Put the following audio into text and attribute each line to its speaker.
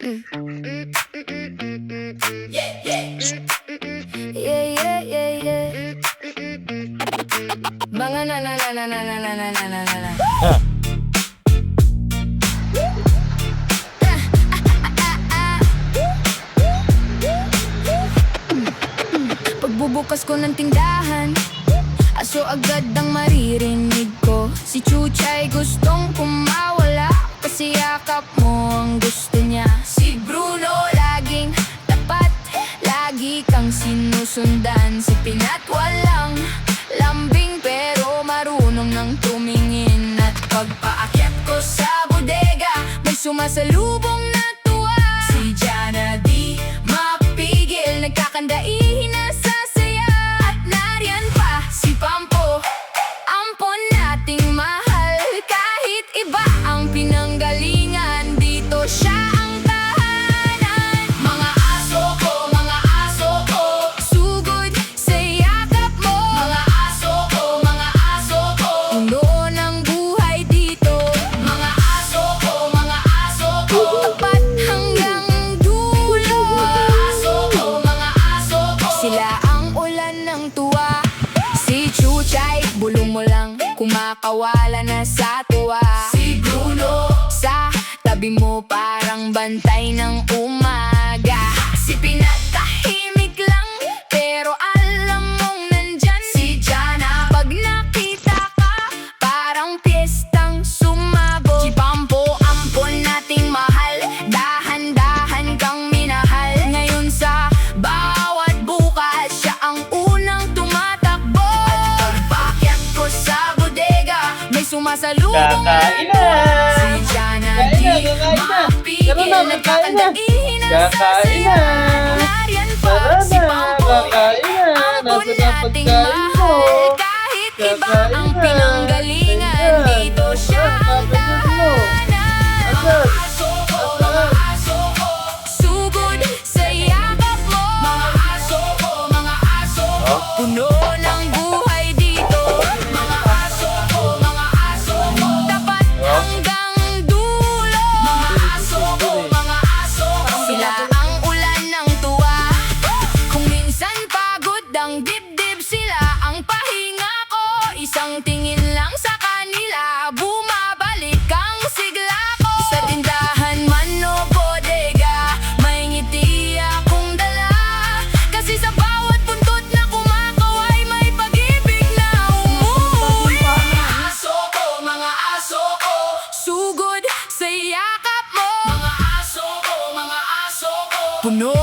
Speaker 1: Yeah, yeah, yeah, yeah. Mga na na na na na na na na na na na. Pagbubukas ko ng tindahan, aso agad ang maririnig ko. Si Chuchay gustong kumawala, kasi yakap mo ang gusto niya. Si Bruno laging tapat, lagi kang sinusundan. Si Pinat walang lambing, pero marunong nang tumingin. At pagpaakyat ko sa bodega, may sumasalubong na tuwa. Si Jana di mapigil, nagkakandaihin na sa saya. At nariyan pa si Pampo, ampon nating mahal. Kahit iba ang pinanggalingan, dito siya ang tahanan. Mga aso ko, sugod sa yakap mo. Mga aso ko, puno ng buhay dito. Mga aso ko, tapat hanggang dulo. Mga aso ko, sila ang ulan ng tuwa. Si Chuchay, bulong mo lang, kumakawala na sa tuwa. Si Bruno, sa tabi mo parang bantay ng umaga. Si Pinat, tahimik lang, pero alam mong nandyan. Si Jana, pag nakita ka, parang piyestang sumabog. Si Pampo, ampon nating mahal, dahan-dahan kang minahal. Ngayon sa bawat bukas, siya ang unang tumatakbo. At pagpakyat ko sa bodega, may sumasalubong na
Speaker 2: Kakain na!
Speaker 1: si Jana di mapigil, nagkakandaihin na sa
Speaker 2: Kakain
Speaker 1: saya.
Speaker 2: na!
Speaker 1: Nariyan pa
Speaker 2: Tara
Speaker 1: si
Speaker 2: na!
Speaker 1: Pampo,
Speaker 2: Kakain na!
Speaker 1: ampon
Speaker 2: Nasaan ang
Speaker 1: nating
Speaker 2: pagkain mo?
Speaker 1: mahal. Kahit iba
Speaker 2: Kakain
Speaker 1: ang
Speaker 2: na!
Speaker 1: pinanggalingan,
Speaker 2: Ayan!
Speaker 1: dito siya ang
Speaker 2: Kapatid mo!
Speaker 1: tahanan.
Speaker 2: Asan?
Speaker 1: Sugod sa yakap mo. Mga aso ko, puno ng buhay dito. Mga aso ko, tapat hanggang dulo. Mga aso ko, sila ang ulan ng tuwa. Kung minsan pagod ang dibdib, sila ang pahinga ko. Isang tingin lang sa kanila, bumabalik ang sigla ko. Sa tindahan man o bodega, may ngiti akong dala. Kasi sa bawat buntot na kumakaway, may pag-ibig na umuwi. Mga aso ko, sugod sa yakap mo. Mga aso ko, puno